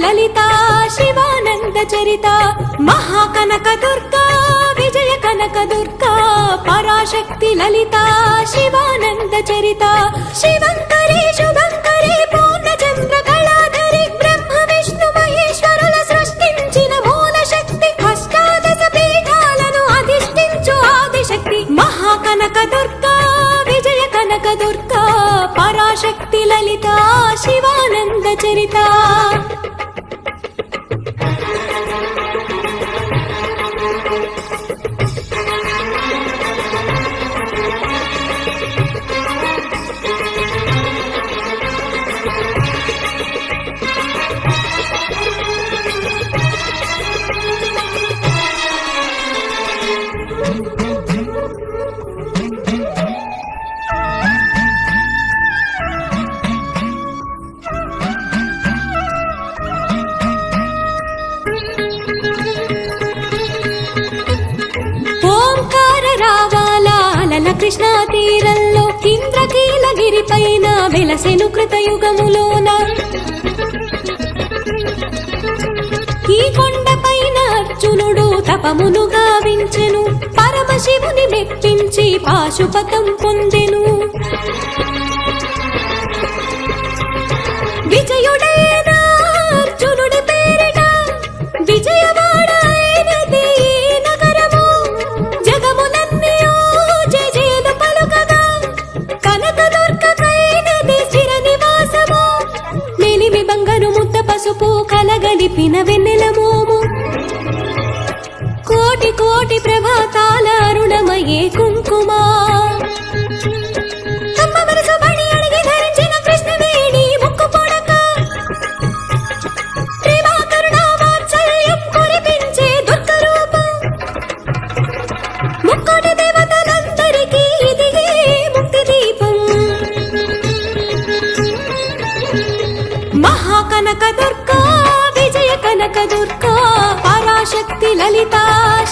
లలితా శివానంద చరిత మహాకనక దుర్గా విజయ కనక దుర్గా పరాశక్తి లలితా శివానంద చరిత శివంకరి శుభంకరి పూర్ణచంద్ర కళాధరి బ్రహ్మ విష్ణు మహేశ్వరుల సృష్టించిన మూల శక్తి అష్టాదశ పీఠాలను అధిష్ఠించు ఆదిశక్తి మహాకనక దుర్గా విజయ కనక దుర్గా పరాశక్తి లలితా శివానంద చరిత కృష్ణా తీరంలో ఇంద్రకీలగిరి పైన వెలసెను కృతయుగములోన ఈ కొండ పైన అర్జునుడు తపమును గావించెను పరమశివుని మెప్పించి పాశుపతం పొందెను విజయుడైన అర్జునుడి పేరిట విజయవాడ అయినది నగరము జగములన్నీ పసుపు కలగలిపిన వెన్నెల మోము కోటి కోటి ప్రభాతాల అరుణమయే కుంకుమా అమ్మ మనసు బడి అడిగి ధరించిన కృష్ణవేణి ముక్కు పొడక ప్రేమ కరుణ వాత్సల్యం కురిపించే దుర్గ రూపం ముక్కోటి దేవతలందరికీ ఇది ముక్తి దీపం మహాకనక దుర్గా విజయ కనక దుర్గా పరాశక్తి లలితా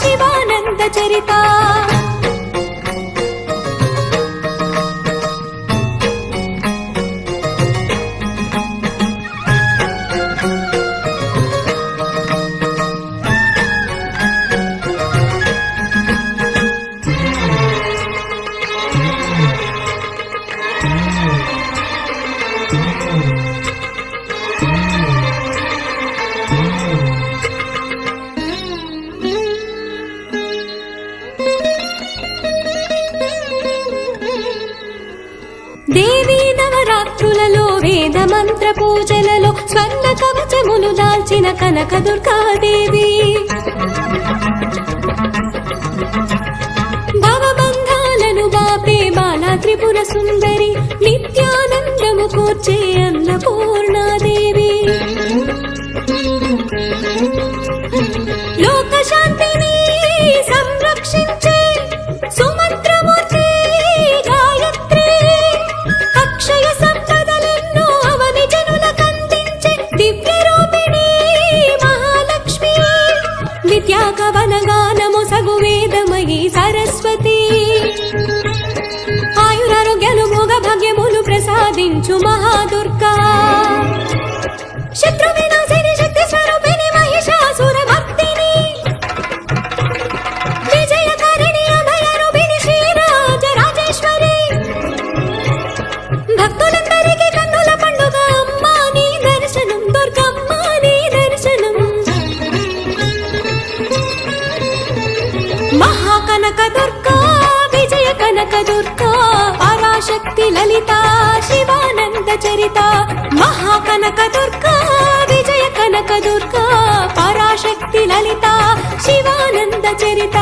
శివానంద చరిత దేవీ నవరాత్రులలో వేద మంత్ర పూజలలో స్వర్ణ కవచములు దాల్చిన కనక దుర్గాదేవి భవబంధాలను బాపే బాలా త్రిపుర సుందరి నిత్యానందము కూర్చే అన్నపూర్ణాదేవి లోక శాంతిని సంరక్షించే సుమంత్రమూర్తి గాయత్రి అక్షయ సంపదలెన్నో అవని జనులకందించే దివ్య రూపిణి మహాలక్ష్మి విద్యా కవన గానము సగు వేదమయీ సరస్వతి ఆయురారోగ్యాలు భోగ భాగ్యములు ప్రసాదించు మహాదుర్గా శత్రు వినాశిని శక్తి స్వరూపిణి మహిషాసుర మర్దిని విజయకారిణి అభయ రూపిణి శ్రీరాజ రాజేశ్వరి భక్తులందరికీ కన్నుల పండుగ అమ్మా నీ దర్శనం దుర్గమ్మ నీ దర్శనం మహాకనక దుర్గా విజయ కనక దుర్గా పరాశక్తి లలితా శివానంద చరిత మహాకనక దుర్గా విజయ కనక దుర్గా పరాశక్తి లలితా శివానంద చరిత